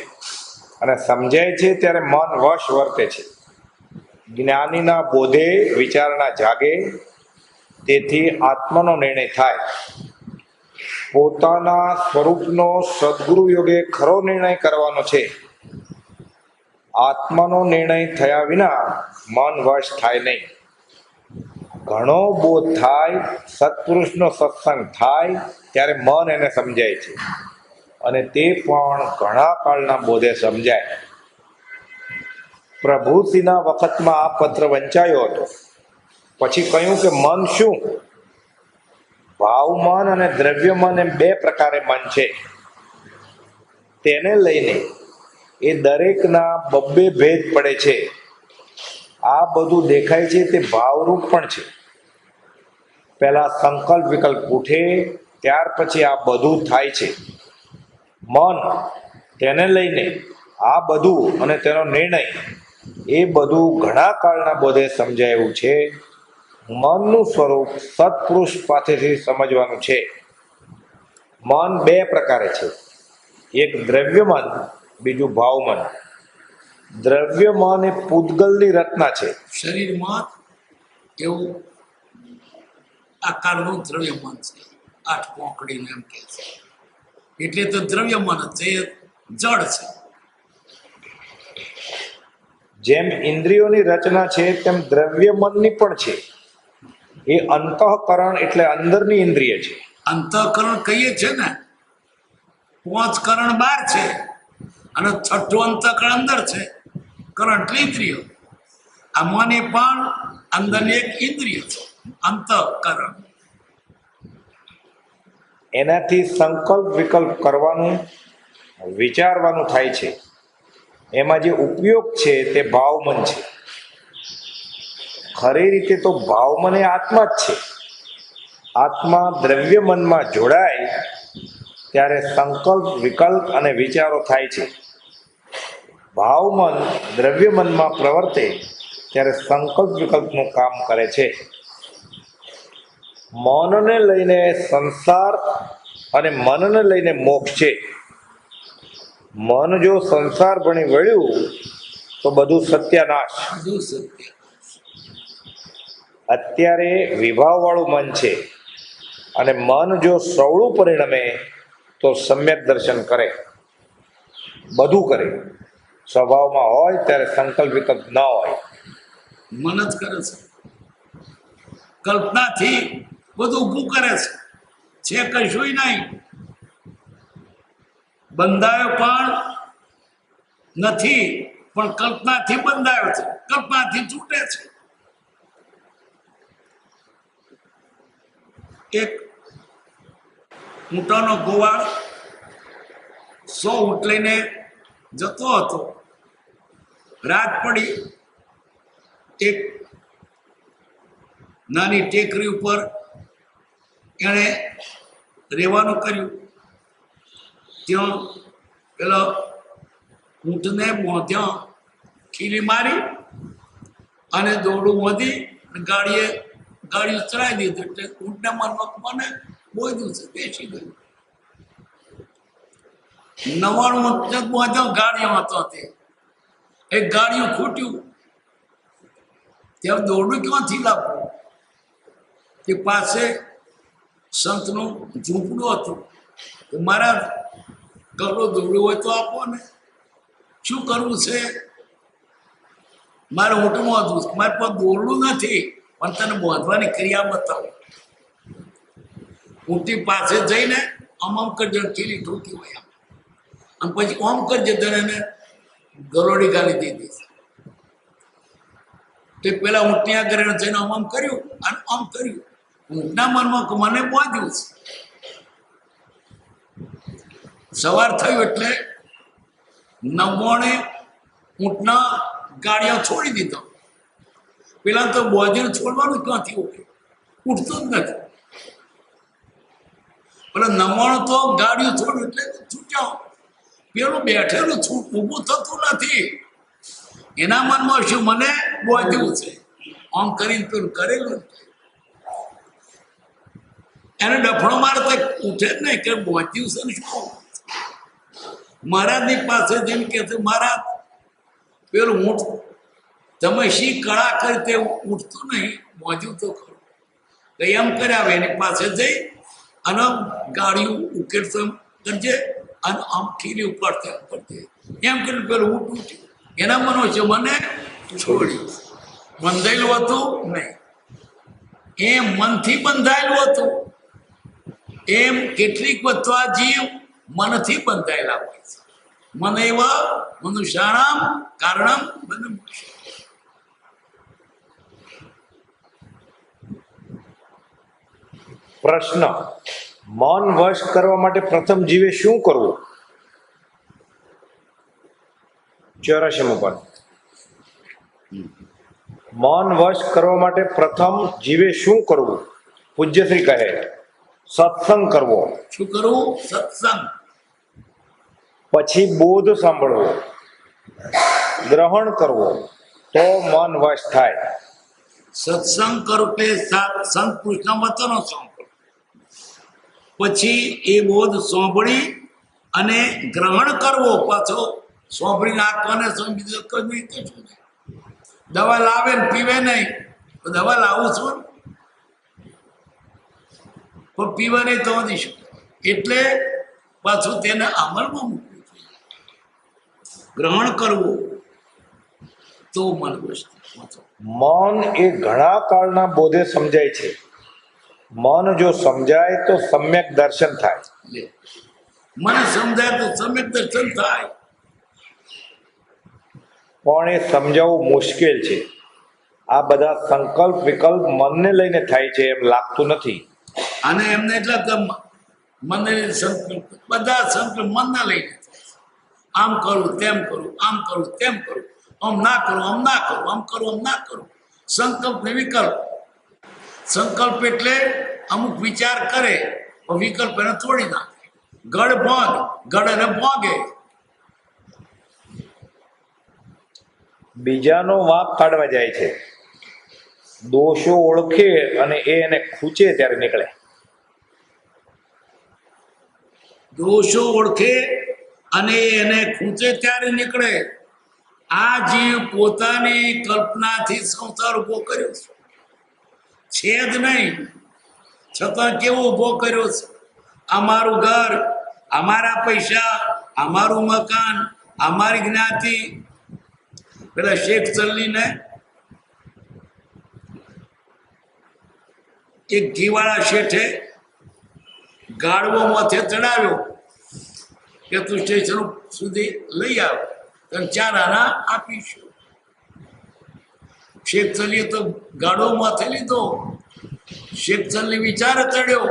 અને સમજાય છે ત્યારે મન વશ વર્તે છે. જ્ઞાનીના બોધે વિચારણા જાગે, તેથી આત્માનો નિર્ણય થાય. પોતાના સ્વરૂપનો સદગુરુ યોગે ખરો નિર્ણય કરવાનો છે. આત્માનો નિર્ણય થયા વિના મન વશ થાય નહીં. ઘણો બોધ થાય, સત્પુરુષનો સત્સંગ થાય ત્યારે મન એને સમજાય છે, અને તે પણ ઘણા કાળના બોધે સમજાય. પ્રભુશ્રીના વખતમાં આ પત્ર વંચાયો હતો. પછી કહ્યું કે મન શું? ભાવ મન અને દ્રવ્ય મન એમ 2 પ્રકારે મન છે. તેને લઈને એ દરેકના 2 ભેદ પડે છે. આ બધું દેખાય છે તે ભાવરૂપ પણ છે. પહેલા સંકલ્પ વિકલ્પ ઉઠે, ત્યાર પછી આ બધું થાય છે. મન, તેને લઈને આ બધું અને તેનો નિર્ણય, એ બધું ઘણા કાળના બોધે સમજાયું છે. મનનું સ્વરૂપ સત્પુરુષ પાસેથી સમજવાનું છે. મન 2 પ્રકારે છે. એક દ્રવ્ય મન, બીજું ભાવ મન. દ્રવ્ય મન એ પૂતગલની રચના છે. શરીરમાં એવું આકારનું દ્રવ્ય મન છે, 8 પોંકડીનું એમ કે છે. એટલે તો દ્રવ્ય મન છે, એ જળ છે. જેમ ઇન્દ્રિયોની રચના છે તેમ દ્રવ્ય મનની પણ છે. એ અંતઃકરણ એટલે અંદરની ઇન્દ્રિય છે. અંતઃકરણ કહીએ છે ને, 5 કરણ બહાર છે અને 6ઠું અંતઃકરણ અંદર છે. કરણ એટલે ઇન્દ્રિયો. આ મન એ પણ અંદરની એક ઇન્દ્રિય છે, અંતઃકરણ. એનાથી સંકલ્પ વિકલ્પ કરવાનું, વિચારવાનું થાય છે. એમાં જે ઉપયોગ છે તે ભાવમન છે. ખરી રીતે તો ભાવમન એ આત્મા જ છે. આત્મા દ્રવ્ય મનમાં જોડાય ત્યારે સંકલ્પ વિકલ્પ અને વિચારો થાય છે. ભાવમન દ્રવ્ય મનમાં પ્રવર્તે ત્યારે સંકલ્પ વિકલ્પનું કામ કરે છે. મનને લઈને સંસાર અને મનને લઈને મોક્ષ છે. મન જો સંસાર ભણી વળ્યું તો બધું સત્યાનાશ. બધું સત્ય. અત્યારે વિભાવવાળું મન છે, અને મન જો સવળું પરિણમે તો સમ્યક દર્શન કરે, બધું કરે. સ્વભાવમાં હોય ત્યારે સંકલ્પ વિકલ્પ ન હોય. મન જ કરે છે. કલ્પનાથી બધું ઊભું કરે છે કશું નહીં. બંધાયો પણ નથી, પણ કલ્પનાથી બંધાયો છે, કલ્પનાથી છૂટે છે. એક ઊંટાનો ગોવાળ 100 ઊંટ લઈને જતો હતો. રાત પડી, એક નાની ટેકરી ઉપર એણે રહેવાનું કર્યું. ત્યાં પેલા ઊંટને મોઢ્યા ખીલી મારી અને દોરડું વધી ગાડી ચડાવી દીધું. એટલે ઊંટના મનમાં મને બોધ્યું છે, બેસી ગયું. 99 ઊંટ બોધ્યો ગાડીઓ હતો. તે એક ગાડીઓ ખૂટ્યું. ત્યાં દોરડું ક્યાંથી લાવવું? તે પાસે સંતનું ઝૂંપડું હતું. મારા કપડું દોરડું હોય તો આપો ને, શું કરવું છે? મારે ઊંટમાં હતું, મારે પાસે દોરડું નથી, પણ તને બાંધવાની ક્રિયા બતાવો. ઊંટી પાસે જઈને આમ કરજો, ખીલી ઠોકી હોય આમ, અને પછી આમ કરજે, તને એને ગરોડી ગાલી દીધી. તે પેલા ઊંટની આગળ જઈને આમ કર્યું અને આમ કર્યું. ઊંટના મનમાં મને બાંધ્યું છે. સવાર થયું એટલે 99 ઊંટના ગાડીઓ છોડી દીધો. પેલા તો બોધીને છોડવાનું ક્યાંથી હોય, ઉઠતું જ નથી. પેલો નમણ તો ગાડીઓ થોડું એટલે છૂટ્યો, પેલું બેઠેલું ઊભું થતું નથી. એના મનમાં શું, મને બોધ્યું છે, આમ કરીને પેલું કરેલું. એને ડફણો મારે તો ઉઠે જ નહીં કે બોધ્યું છે ને શું. મહારાજની પાસે જઈને કે છે, મહારાજ પેલું ઊંટ તમે શી કળા કરી તે ઉઠતું નહીં, બોધ્યું તો ખરું. તો એમ કર્યા એની પાસે જઈ અને ગાડીઓ ઉકેલતો એમ કરજે અને આમ ખીલી ઉપાડતા એમ કરીને પેલું ઊંટ ઉઠ્યું. એના મનો છે મને છોડ્યું. બંધાયેલું હતું નહીં, એ મનથી બંધાયેલું હતું. એમ કેટલીક વસ્તુ આ જીવ મનથી બંધાયેલા હોય છે. મન એવ મનુષ્યાણામ કારણમ બનમ. પ્રશ્ન: મન વશ કરવા માટે પ્રથમ જીવે શું કરવું? 84મો પાન. મન વશ કરવા માટે પ્રથમ જીવે શું કરવું? પૂજ્યશ્રી કહે સત્સંગ કરવો. શું કરવું? સત્સંગ. પછી બોધ સાંભળવો, ગ્રહણ કરવો, તો મન વશ થાય. સત્સંગ કરો તે સંત પુરુષના વચનો સાંભળો, પછી એ બોધ સાંભળી અને ગ્રહણ કરવો. પાછો સાંભળીને આત્માને સમજી કશું નહીં. દવા લાવે ને પીવે નહીં, તો દવા લાવું છું પણ પીવે નહીં તો દઈશું. એટલે પાછું તેને અમલમાં મૂકવું જોઈએ. ગ્રહણ કરવું તો મન વસ્તુ. મન એ ઘણા કાળના બોધે સમજાય છે. મન જો સમજાય તો સમ્યક દર્શન થાય. મને સમજાય તો સમ્યક દર્શન થાય. પણ એ સમજાવવું મુશ્કેલ છે. આ બધા સંકલ્પ વિકલ્પ મનને લઈને થાય છે એમ લાગતું નથી. અને એમને એટલે મને સંકલ્પ, બધા સંકલ્પ મનના લઈને આમ કરું તેમ કરું, આમ કરું તેમ કરું, આમ ના કરું આમ ના કરું, આમ કરું આમ ના કરું. સંકલ્પ ને વિકલ્પ. સંકલ્પ એટલે અમુક વિચાર કરે, વિકલ્પ એને તોડી નાખે. ગળ ભોગ, ગળ એને ભોગે. બીજાનો વાંક કાઢવા જાય છે. દોષો ઓળખે અને એને ખૂંચે ત્યારે નીકળે. દોષો ઓળખે અને એને ખૂંચે ત્યારે નીકળે. આ જીવ પોતાની કલ્પનાથી સંસાર ઉભો કર્યો છે જ નહીં, છતાં કેવો ઉભો કર્યો છે. અમારું ઘર, અમારા પૈસા, અમારું મકાન, અમારી જ્ઞાતિ. પેલા શેખ ચલ્લીને એક ઘીવાળા શેઠે ગાળવો માથે ચડાવ્યો કે તું સ્ટેશન સુધી લઈ આવ, તને 4 આના આપીશું. શેખ ચલ્લીએ તો ગાળવો માથે લીધો. શેખ ચલ્લી વિચાર ચડ્યો,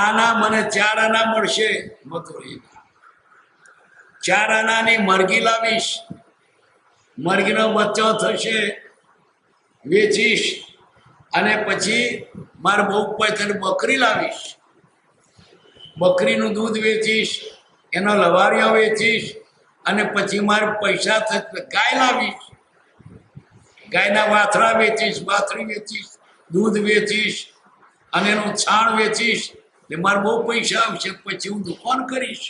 આના મને 4 આના મળશે મથુરીના. 4 આનાની મરઘી લાવીશ, મરઘીનો બચ્ચો થશે, વેચીશ, અને પછી મારા બહુ પૈસાની બકરી લાવીશ, બકરીનું દૂધ વેચીશ, એનો લવારિયો વેચીશ, અને પછી મારે પૈસા થશે ગાય લાવીશ, ગાયના વાથરા વેચીશ, વાથરી વેચીશ, દૂધ વેચીશ, અને એનું છાણ વેચીશ. એટલે મારે બહુ પૈસા આવશે, પછી હું દુકાન કરીશ.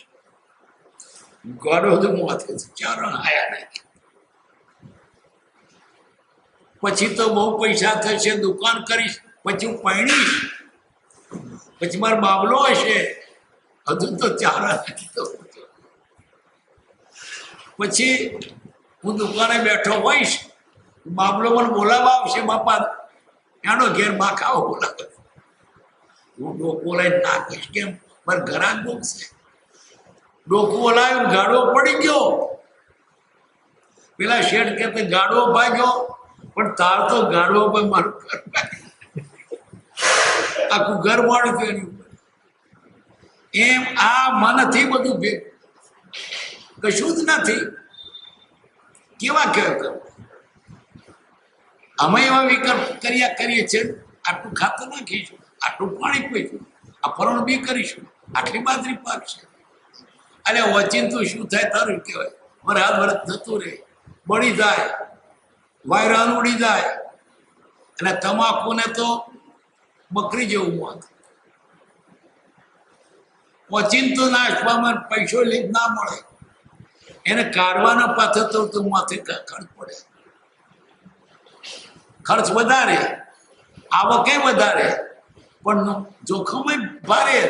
ગાડો તો માથે 4 આયા નહીં. પછી તો બહુ પૈસા થશે, દુકાન કરીશ, પછી હું પરણીશ, પછી મારો બાબલો હશે. હજુ તો 4 પછી હું દુકાને બેઠો હોઈશ, બાબલો મને બોલાવવા આવશે, બાપા એનો ઘેર બાકાઓ બોલાવે. હું ડોકો લઈને ના કહીશ, કેમ મારે ઘરાક ગમશે. ડોકું બોલાવ્યું, ગાડો પડી ગયો. પેલા શેઠ કે ગાડો ભાગ્યો, પણ તાર તો ગાડવો પર મારું ઘર આખું ઘર મારું કર્યું. એમ આ મનથી બધું કશું જ નથી. કેવા કેવા અમે એવા વિકલ્પ કરીએ છીએ, આટલું ખાતર નાખીશું, આટલું પાણી પીશું, આ ફરણ બી કરીશું, આટલી બાજરી પાકશે. અરે ઓચિંતું શું થાય તારું કહેવાય, વરસાદ વરસ જતું રહે, બળી જાય, વાયરાન ઉડી જાય. અને તમાકુને તો બકરી જેવું મોત. ઓચિંતું નાશવામાં પૈસો લીધ ના મળે, એને કાઢવાના પાછળ તો માથે ખર્ચ પડે. ખર્ચ વધારે, આવકે વધારે, પણ જોખમ ભારે.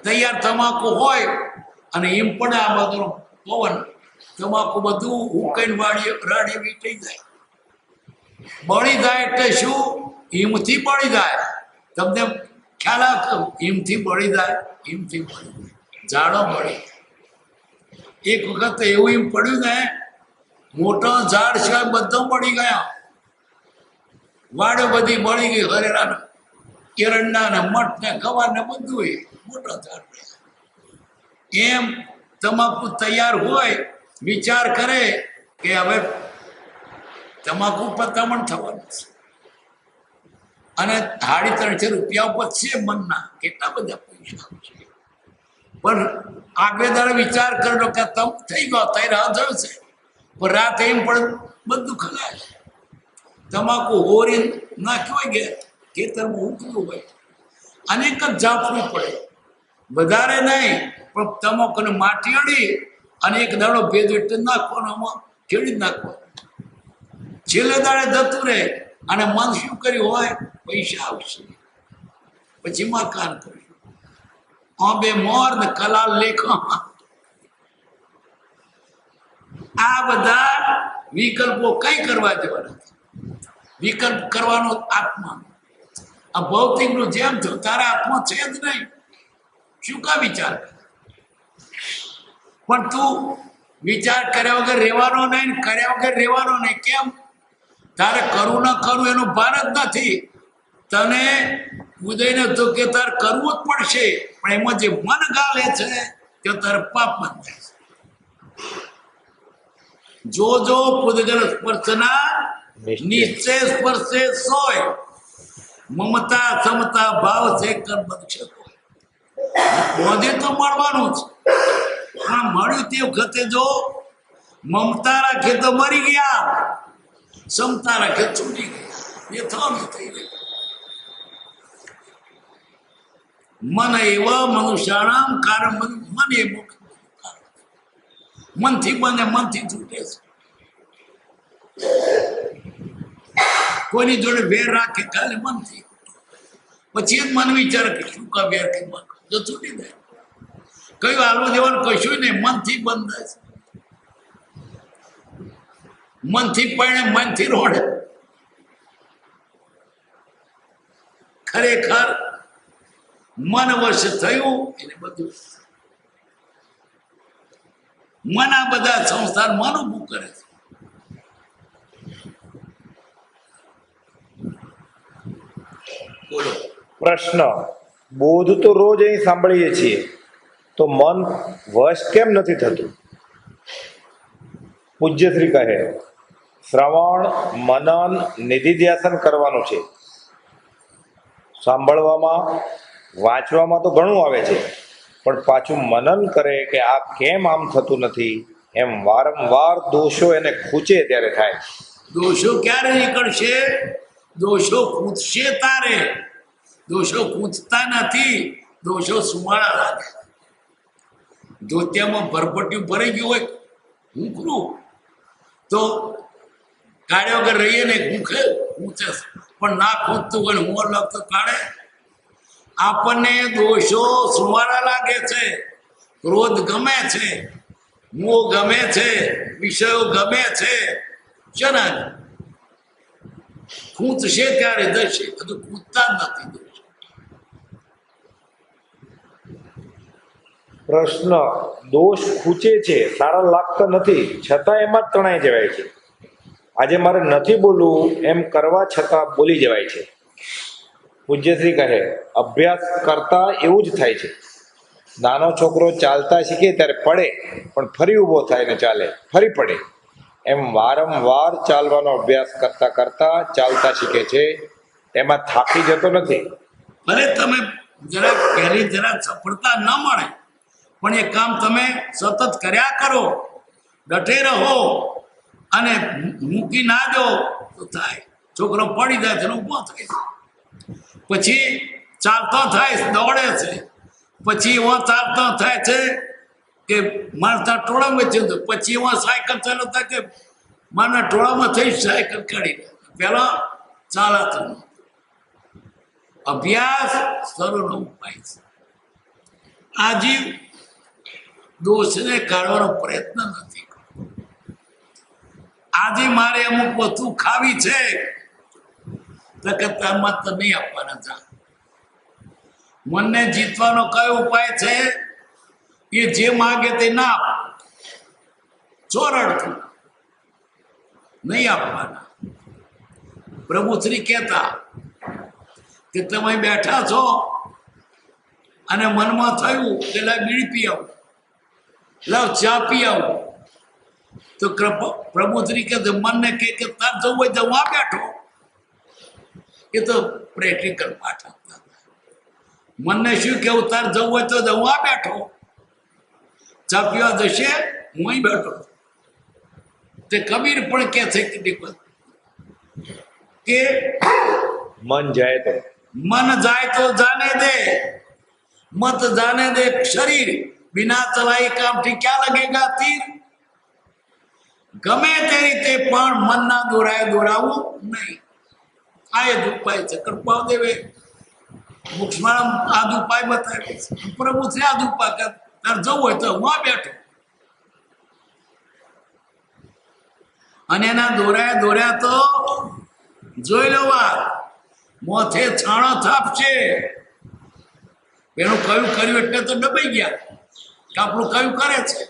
તૈયાર તમાકુ હોય અને એમ પણ આ બધું પવન તમાકુ બધું ઉકેલ રાડી વીટી જાય. બળી જાય એટલે શું? હિમથી બળી જાય. તમને ખ્યાલ આવતો? હિમથી બળી જાય, હિમથી બળી જાય, ઝાડો બળી. એક વખત એવું એમ પડ્યું ને, મોટા ઝાડ છે બધા બળી ગયા, વાડો બધી બળી ગઈ, હરેરા એરંડા ને મઠ ને ગવાર ને બધું મોટા ઝાડ. એમ તમાકુ તૈયાર હોય, વિચાર કરે કે હવે તમાકુ પતામણ થવાનું છે અને 350 રૂપિયા ઉપર છે મનના, કેટલા બધા પૈસા છે. પણ આગળ દાડે વિચાર કરજો કે તમ થઈ ગયો, તઈ રાહ થયો છે, પણ રાત એમ પણ બધું ખલાય. તમાકુ હોરી નાખ્યો હોય કે ખેતરમાં ઉકળ્યું હોય, અનેક જ ઝાપવું પડે, વધારે નહીં, પણ તમાકુને માટી અડી અને એક દાડો ભેજ એટલે નાખવાનો, આમાં ખેડી નાખવાનો. છેલ્લે દાડે જતું રહે અને મન શું કર્યું હોય, પૈસા આવશે પછી મકાન કર્યું. બે મોર ને કલાલ લેખો, આ બધા વિકલ્પો કઈ કરવા જેવા નથી. વિકલ્પ કરવાનો આત્મા. આ ભૌતિક નું જેમ થયું તારા આત્મા છે જ નહીં, શું કા વિચાર? પણ તું વિચાર કર્યા વગર રહેવાનો નહીં, કર્યા વગર રહેવાનો નહીં. કેમ? તારે કરવું ના કરવું એનું ભાન જ નથી. તને ઉદયને તો કે તારે કરવું જ પડશે, પણ એમાં જે મન ગાલે છે તે તારે પાપ બન થાય છે. જો પૂદગલ સ્પર્શના નિશ્ચય સ્પર્શે સોય, મમતા સમતા ભાવ છે કર્મ છે. બોધે તો મળવાનું જ, પણ મળ્યું તે વખતે જો મમતા રાખે તો મરી ગયા, ક્ષમતા રાખે છૂટી ગયા, એ થવાનું થઈ ગયું. મન એવા મનુષ્યાણામ કારણ મન એ મોક્ષ. મનથી બને, મનથી છૂટે છે. કોઈની જોડે વેર રાખે ખાલી મનથી, પછી જ મન વિચારે કે શું કા વેર કે જો છૂટી જાય. કયું હાલવું દેવાનું કશું નહીં, મનથી બંધ થાય છે. મનથી પરણે, મનથી રોડે. ખરેખર મન વશ થયું એને બધું. મન આ બધા સંસાર મન ઉભું કરે છે. બોલો. પ્રશ્ન: બોધ તો રોજ અહીં સાંભળીએ છીએ, તો મન વશ કેમ નથી થતું? પૂજ્યશ્રી કહે, શ્રવણ, મનન, નિધિધ્યાસન કરવાનું છે. સાંભળવામાં, વાંચવામાં તો ઘણું આવે છે, પણ પાછું મનન કરે કે આ કેમ આમ થતું નથી, એમ વારંવાર દોષો એને ખૂંચે ત્યારે થાય. દોષો ક્યારે નીકળશે? દોષો ખૂંચશે તારે. દોષો ખૂંચતા નથી, દોષો સુવાળા લાગે. ધોતિયામાં ભરપટ્યું ભરાઈ ગયું હોય હુંકરું, તો કાઢ્યા વગર રહીએ ને ખૂંચે, પણ ના ખૂંચતું હોય હું લગતો કાઢે. આપણને દોષો સુવાળા લાગે છે, ક્રોધ ગમે છે, મોહ ગમે છે, વિષયો ગમે છે. શેના? ખૂંચશે ત્યારે દશે, બધું ખૂંચતા જ નથી. પ્રશ્ન: દોષ ખૂંચે છે, સારા લાગતા નથી, છતાં એમાં જ તણાઈ જવાય છે. આજે મારે નથી બોલવું એમ કરવા છતાં બોલી જવાય છે. પૂજ્યશ્રી કહે, અભ્યાસ કરતા એવું જ થાય છે. નાનો છોકરો ચાલતા શીખે ત્યારે પડે, પણ ફરી ઊભો થાય ને ચાલે, ફરી પડે. એમ વારંવાર ચાલવાનો અભ્યાસ કરતા કરતા ચાલતા શીખે છે. એમાં થાકી જતો નથી. અરે તમે જરા પહેલી જરા સફળતા ન મળે, પણ એ કામ તમે સતત કર્યા કરો, ડટે રહો અને મૂકી ના દો તો થાય. છોકરો પડી જાય તેનો ઊભો થાય છે, પછી ચાલતો થાય દોડે છે, પછી એવો ચાલતો થાય છે કે મારા ટોળામાં છે, પછી એમાં સાયકલ ચાલતા કે મારા ટોળામાં થઈ સાયકલ કાઢી દે. પેલા ચાલાતું અભ્યાસ સર્વનો ઉપાય છે. આ જીવ દોષને કાઢવાનો પ્રયત્ન નથી કરતો. આજે મારે અમુક વસ્તુ ખાવી છે તો કે તારમાં તો નહીં આપવાના જા. મનને જીતવાનો કયો ઉપાય છે? એ જે માગે તે ના આપ, ચોરડથી નહીં આપવાના. પ્રભુ શ્રી કહેતા કે તમે બેઠા છો અને મનમાં થયું કે લાવ બીડી પી આવું, લાવ ચા પી આવું, તો પ્રભુ શ્રી કહે મનને કે તાર જવું હોય તો હું આ બેઠો. એ તો પ્રેક્ટિકલ પાઠ આપતા. મનને શું કેવું? તાર જવું હોય તો હું આ બેઠો, ચા પીવા જશે હું અહીં બેઠો. તે કબીર પણ કહે છે કે મન જાય તો मन जाए तो जाने दे, मत जाने दे शरीर, बिना चलाए काम થી क्या लगेगा तीर. ગમે તે રીતે પણ મન ના દોરાવું નહીં. આ એક ઉપાય છે. કૃપા દેવે મોક્ષમાં આ ઉપાય બતાવે છે. પ્રભુ શ્રી આ ઉપાય તાર જવું હોય તો હું બેઠો. અને એના દોર્યા તો જોઈ લો વાત, મોથે છાણો થાપશે. એનું કયું કર્યું એટલે તો ડબાઈ ગયા કે આપણું કયું કરે છે.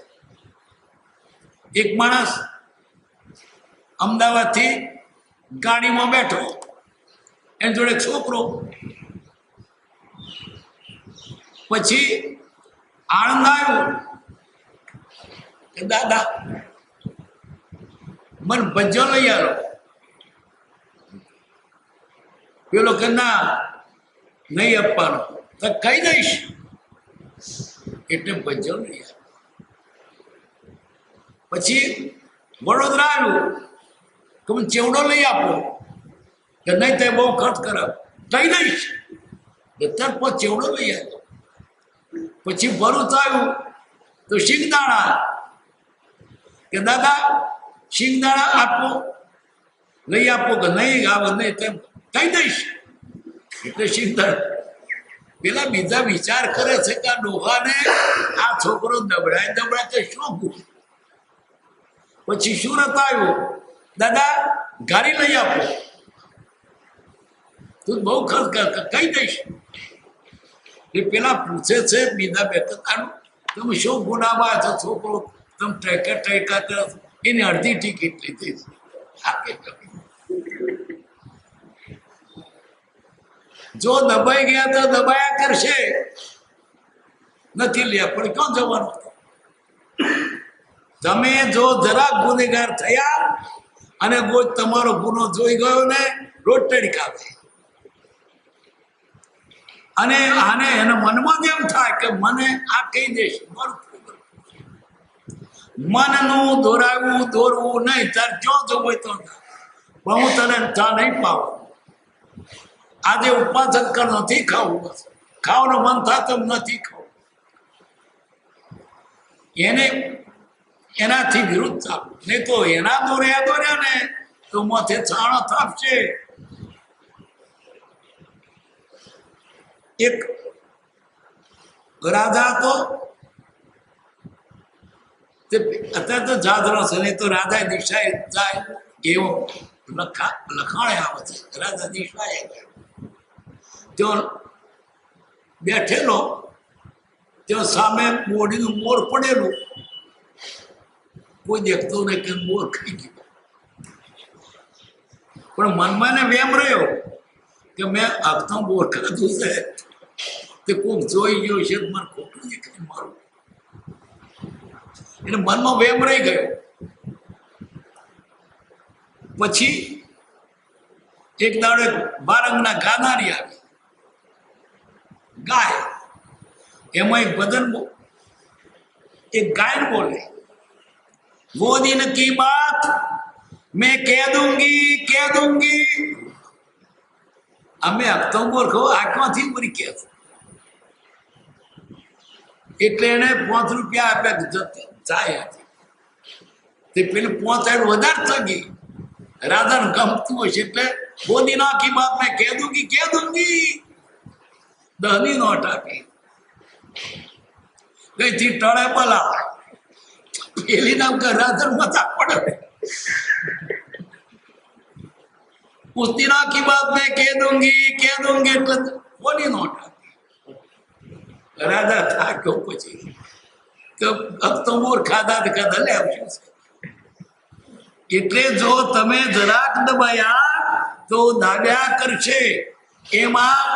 એક માણસ અમદાવાદથી ગાડીમાં બેઠો, એની જોડે છોકરો, પછી આણંદ આવ્યો કે દાદા મને ભજ્જો લઈ આવ્યો. પેલો કે ના નહીં આપવાનો, તો કહી દઈશ એટલે ભજ્જો લઈ આવ્યો. પછી વડોદરા આવ્યું કે મને ચેવડો લઈ આપો, કે નહીં તે બહુ ખર્ચ કરાવ, કહી દઈશ એટલે પણ ચેવડો લઈ આવ્યો. પછી ભરૂચ આવ્યું તો શિંગદાણા, કે દાદા શિંગદાણા આપો, લઈ આપો, કે નહીં આવે નહીં તેમ કહી દઈશ એટલે શિંગદાણા. પેલા બીજા વિચાર કરે છે કે આ ડોહાને આ છોકરો દબડાય કે શું ભૂલ. પછી સુરત આવ્યો, દાદા ગાડી લઈ આપો, તું બહુ ખર્ચ કર, કહી દઈશ. એ પેલા પૂછે છે બીજા બેઠાનું તમે શું ગુનામાં છો છોકરો, તમે ટેકા કરો, એની અડધી ટિકિટ લીધી છે. જો દબાઈ ગયા તો દબાયા કરશે, નથી લે પણ ક્યાં જવાનું. તમે જો જરાક ગુનેગાર થયા અને કોઈ તમારો ગુનો જોઈ ગયો ને, રોજ ટડકાવે. અને આને એના મનમાં એમ થાય કે મને આ કહી દેશે, મનનું દોરવું નહીં. તાર જો જવું હોય તો, પણ હું તને ચા નહીં પાવું. આજે ઉપાસન કર, નથી ખાવું, બસ ખાવાનું મન થાય તો નથી ખાવું. એને એનાથી વિરુદ્ધ ચાલુ, નહીં તો એના દોર્યા ને તો માથે છાણો થાપશે. એક રાજા તો અત્યારે તો જાદરો છે, નહીં તો રાજા દિશાએ જાય એવો લખાણે આવે છે. રાજા દિશાએ ત્યાં બેઠેલો, ત્યાં સામે બોડીનું મોર પડેલું, કોઈ દેખતો નહીં કે મોર ખાઈ ગયો. પણ મનમાં ને વેમ રહ્યો કે મેં આપતા બોર ખાધું છે, તે કોક જોઈ ગયો છે, મને ખોટું દેખાય મારું. એટલે મનમાં વેમ રહી ગયો. પછી એક દાડો 12 અંગના ગાનારી આવી. ગાય, એમાં એક ભજન एक गाय बोले, वो दिन की बात मैं कह दूंगी અમે હપ્તો મૂર્ખો આંખમાંથી મરી ગયા છે. એટલે એને ₹5 આપ્યા ચાય હતી. તે પેલું 5 વધારે થગી રાધાને ગમતું હશે એટલે वो दिन की बात मैं कह दूंगी 10ની નોટ આપી. ગઈથી ટળે પલા પેલી નામ કે રાધર મતા પડે. उस दिन की बात मैं कह दूंगी એટલે કોની નોટ રાધા થાક્યો પછી તો ભક્તો મોર ખાધા લે આવશું. એટલે જો તમે જરાક દબાયા તો દાબ્યા કરશે. એમાં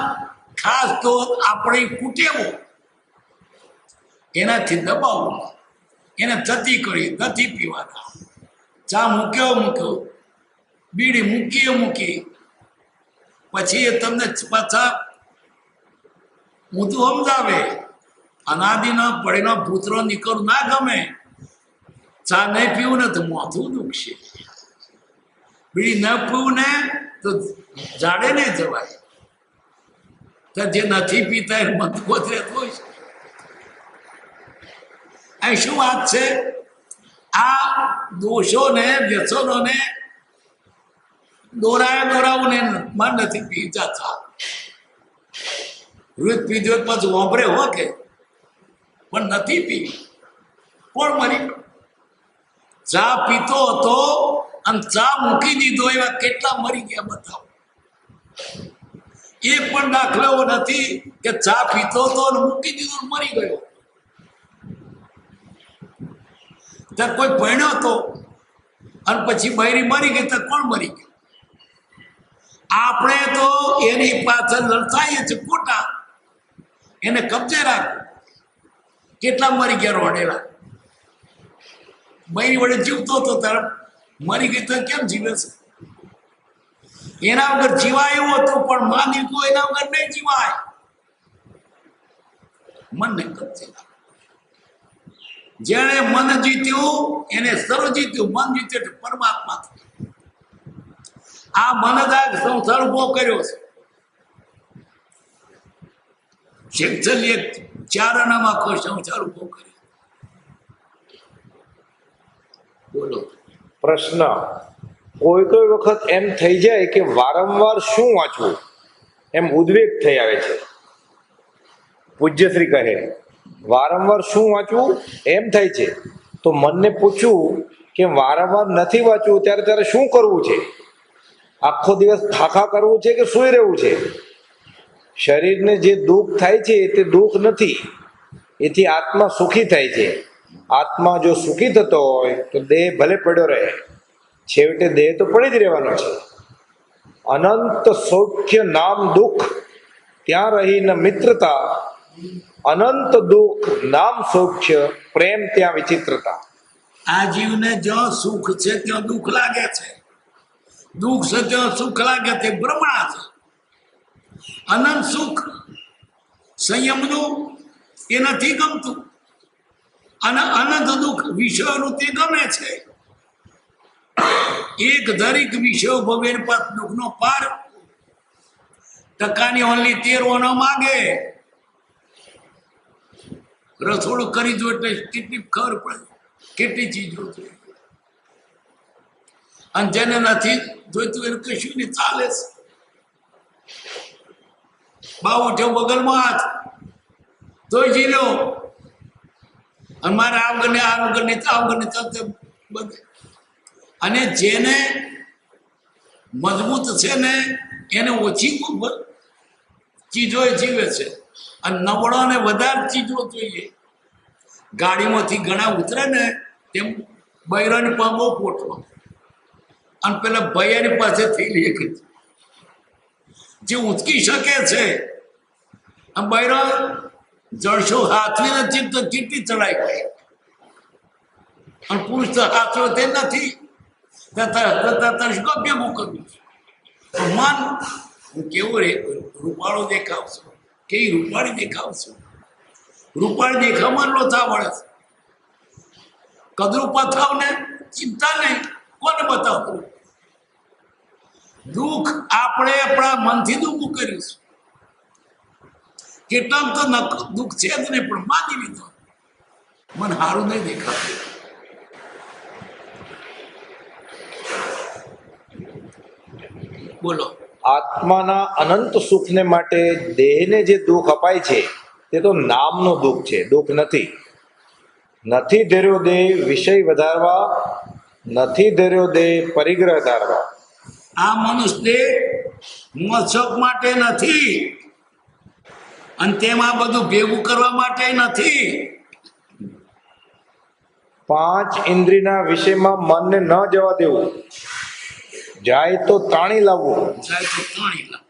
ખાસ તો આપણી કુટેવો એનાથી દબાવવું, એને થતી કરી નથી પીવાના. ચા મૂક્યો બીડી મૂકી પછી એ તમને પાછા ઊંધું સમજાવે. અનાદિના પડેનો ભૂતરો નીકળ ના ગમે. ચા નહીં પીવું ને તો માથું દુખશે. બીડી ન પીવું ને તો જાડે નહીં જવાય. તો જે નથી પીતા એ મજબૂત રહેતો હોય છે. અહીં શું વાત છે? આ દોષોને વ્યસનોને દોરાવું ને મન નથી પી જતા. રોજ પીધો પછી વાપરે હો કે પણ નથી પી. કોણ મરી? ચા પીતો હતો અને ચા મૂકી દીધો એવા કેટલા મરી ગયા બતાવો. એક પણ દાખલો એવો નથી કે ચા પીતો હતો અને મૂકી દીધો મરી ગયો. ત્યાં કોઈ ભણ્યો હતો અને પછી બૈરી મરી ગઈ તો કોણ મરી ગયું? આપણે તો એની પાછળ લડતાઈએ છીએ ખોટા. એને કબજે રાખ. કેટલા મરી ગયા રોડેલા. બૈરી વડે જીવતો હતો ત્યારે મરી ગઈ તો કેમ જીવે છે? એના વગર જીવાય એવું હતું પણ માની તો એના વગર નહીં જીવાય. મનને કબજે રાખ. જેણે મન જીત્યું એને સર્વ જીત્યું. મન જીત્યું એટલે પરમાત્મા. આ મનદાગ સંસાર ઉભો કર્યો છે. શેખચલીએ 4 આનામાં આખો સંસાર ઉભો કર્યો. બોલો. પ્રશ્ન: કોઈ વખત એમ થઈ જાય કે વારંવાર શું વાંચવું એમ ઉદ્વેગ થઈ આવે છે. પૂજ્યશ્રી કહે વારંવાર શું વાંચવું એમ થાય છે તો મનને પૂછવું કે વારંવાર નથી વાંચવું ત્યારે શું કરવું છે? આખો દિવસ ખાખા કરવું છે કે સૂઈ રહેવું છે? શરીરને જે દુઃખ થાય છે તે દુઃખ નથી, એથી આત્મા સુખી થાય છે. આત્મા જો સુખી થતો હોય તો દેહ ભલે પડ્યો રહે, છેવટે દેહ તો પડી જ રહેવાનો છે. અનંત સૌખ્ય નામ દુઃખ, ત્યાં રહીને મિત્રતા. અનંત દુઃખ નામ સૌખ્ય, પ્રેમ ત્યાં વિચિત્રતા. આ જીવને જ્યાં સુખ છે ત્યાં દુઃખ લાગે છે, દુઃખ છે ત્યાં સુખ લાગે તે ભ્રમણા છે. અનંત સુખ સંયમનું એ નથી ગમતું, અને અનંત દુઃખ વિષયોનું તે ગમે છે. એક દરેક વિષયો ભોગવીને પાસ દુઃખનો પાર ટકાની ઓનલી 13 માગે. રસોડું કરી દો એટલે કેટલી ખબર પડે કેટલી ચીજો જોઈએ. અને જેને નથી જોઈતું એને કશું નહીં ચાલે છે. બાવ ઉઠ્યો બગલમાં હાથ ધોઈ જીલ્યો અને મારે આ વગર ને આ વગર ને ચાલતે બધે. અને જેને મજબૂત છે ને એને ઓછી ચીજો જીવે છે, અને નબળાને વધારે ચીજો જોઈએ. ગાડીમાંથી ઘણા ઉતરે ને તેમ બૈરાની પામો પોટલો અને પેલા ભૈયાની પાસે થયેલી એક જે ઉંચકી શકે છે. અને બૈરા જળશો હાથવી નથી તો કેટલી ચડાઈ ગઈ, અને પુરુષ તો હાથવો તે નથી. ભેગું કર્યું મન હું કેવો રૂપાળો દેખાવ છું, કે રૂપાળી દેખાવ છું, રૂપાળી દેખાવમાં લોથા વળે છે. કદરૂપા થાવ ને ચિંતા નહીં, કોને બતાવું? દુઃખ આપણે આપણા મનથી દુઃખ કરીશું. કેટલાક તો દુઃખ છે જ નહીં, પણ માની લીધો મને સારું નહીં દેખાતું. બોલો. આત્માના અનંત સુખને માટે દેહને જે દુઃખ અપાય છે તે તો નામનું દુઃખ છે, દુઃખ નથી. નથી ધર્યો દેહ વિષય વધારવા, નથી ધર્યો દેહ પરિગ્રહ ધારવા. આ મનુષ્ય મોક્ષ માટે નથી, અને તેમાં બધું ભેગું કરવા માટે નથી. પાંચ ઇન્દ્રિયના વિષયમાં મનને ન જવા દેવું, જાય તો તાણી લાવવું. જાય તો પાણી લાવ.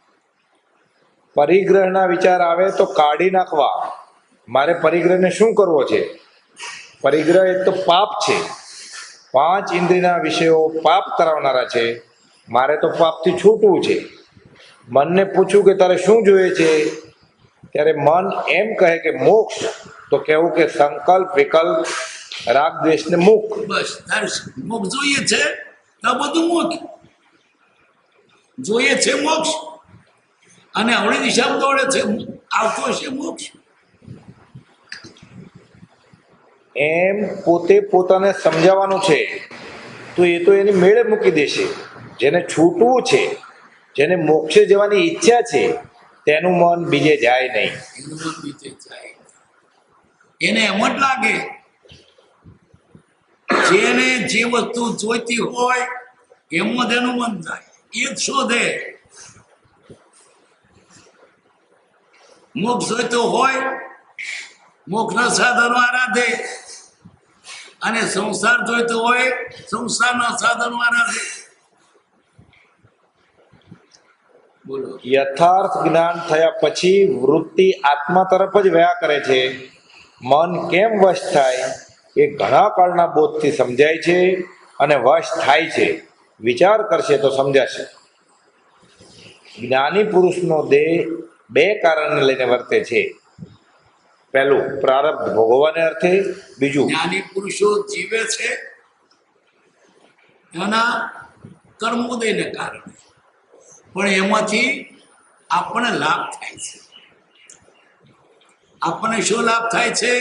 પરિગ્રહના વિચાર આવે તો કાઢી નાખવા. મારે પરિગ્રહને શું કરવો છે? પરિગ્રહ એ તો પાપ છે. પાંચ ઇન્દ્રિયના વિષયો પાપ કરાવનારા છે, મારે તો પાપથી છૂટવું છે. મનને પૂછું કે તારે શું જોઈએ છે, ત્યારે મન એમ કહે કે મોક્ષ, તો કહેવું કે સંકલ્પ વિકલ્પ રાગ દ્વેષને મુક્ત. બસ તારે મોક્ષ જોઈએ છે તો બધું મોક્ષ જોઈએ છે, મોક્ષ. અને હવળી દિશામાં દોડે છે, આવતો હશે મોક્ષ. એમ પોતે પોતાને સમજાવવાનું છે, તો એ તો એની મેળે મૂકી દેશે. જેને છૂટવું છે, જેને મોક્ષે જવાની ઈચ્છા છે, તેનું મન બીજે જાય નહીં. એનું મન બીજે જાય. એને એમ જ લાગે જેને જે વસ્તુ જોઈતી હોય એમાં તેનું મન જાય, એ જ શોધે. મોક્ષ જોઈતો હોય મોક્ષના સાધનો આરાધે, અને સંસાર જોઈતો હોય સંસારના સાધનો આરાધે. બોલો. યથાર્થ જ્ઞાન થયા પછી વૃત્તિ આત્મા તરફ જ વયા કરે છે. મન કેમ વશ થાય એ ઘણા કાળના બોધથી સમજાય છે, અને વશ થાય છે. વિચાર કરશે તો સમજાશે. જ્ઞાની પુરુષનો દેહ બે કારણને લઈને વર્તે છે. પહેલું પ્રારબ્ધ ભોગવવાને અર્થે, બીજું જ્ઞાની પુરુષો જીવે છે એના કર્મોદયને કારણે, પણ એમાંથી આપણને લાભ થાય છે. આપણને શું લાભ થાય છે?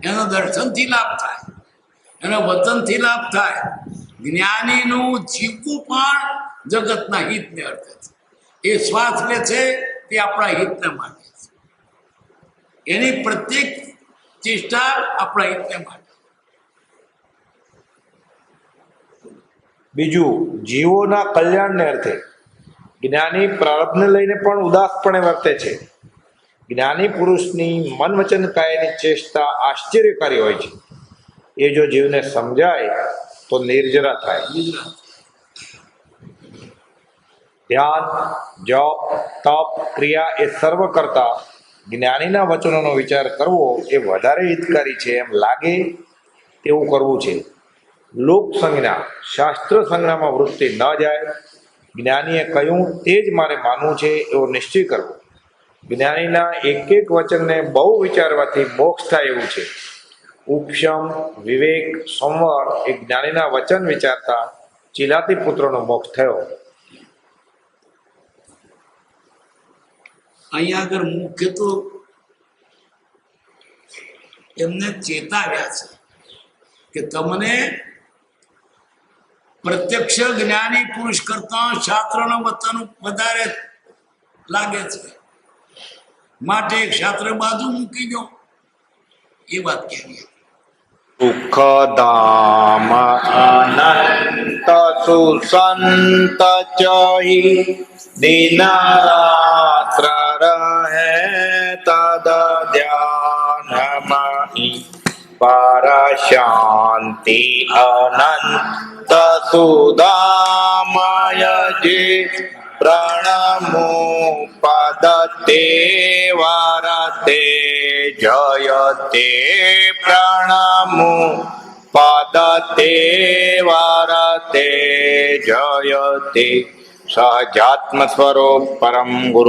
એનો દર્શનથી લાભ થાય, એના વચનથી લાભ થાય. જ્ઞાનીનું જીવવું પણ જગતના હિતને અર્થે છે. એ શ્વાસ લે છે તે આપણા હિતને માટે છે. એની પ્રત્યેક ચેષ્ટા આપણા હિતને માટે. બીજું જીવોના કલ્યાણને અર્થે. જ્ઞાની પ્રારબ્ધને લઈને પણ ઉદાસપણે વર્તે છે. જ્ઞાની પુરુષની મન વચન કાયાની ચેષ્ટા આશ્ચર્યકારી હોય છે. એ જો જીવને સમજાય તો નિર્જરા થાય. ધ્યાન, જપ, તપ, ક્રિયા એ સર્વ કરતા જ્ઞાનીના વચનોનો વિચાર કરવો એ વધારે હિતકારી છે એમ લાગે તેવું કરવું છે. લોક સંજ્ઞા, શાસ્ત્ર સંજ્ઞામાં વૃત્તિ ન જાય. જ્ઞાનીએ કહ્યું તે જ મારે માનવું છે એવો નિશ્ચય કરવો. જ્ઞાનીના એક એક વચનને બહુ વિચારવાથી મોક્ષ થાય એવું છે. ઉપશમ, વિવેક, સંવર એ જ્ઞાનીના વચન વિચારતા ચિલાતી પુત્રનો મોક્ષ થયો. અહીંયા આગળ મુખ્ય તો એમને ચેતાવ્યા છે કે તમને પ્રત્યક્ષ જ્ઞાની પુરુષ કરતા શાસ્ત્રનો વચન વધારે લાગે છે, માટે શાસ્ત્ર બાજુ મૂકી દો. એ વાત કહેવી. સુખધામ અનંત સુસંત ચહિ દિનરાત્ર રહે તદ ધ્યાનમહિ પર શાંતિ અનંત સુદામય જે પ્રણમો પદતે વારતે જયતે પ્રણમો પદતે વારતે જયતે સહજાત્મ સ્વરૂપ પરમ ગુરુ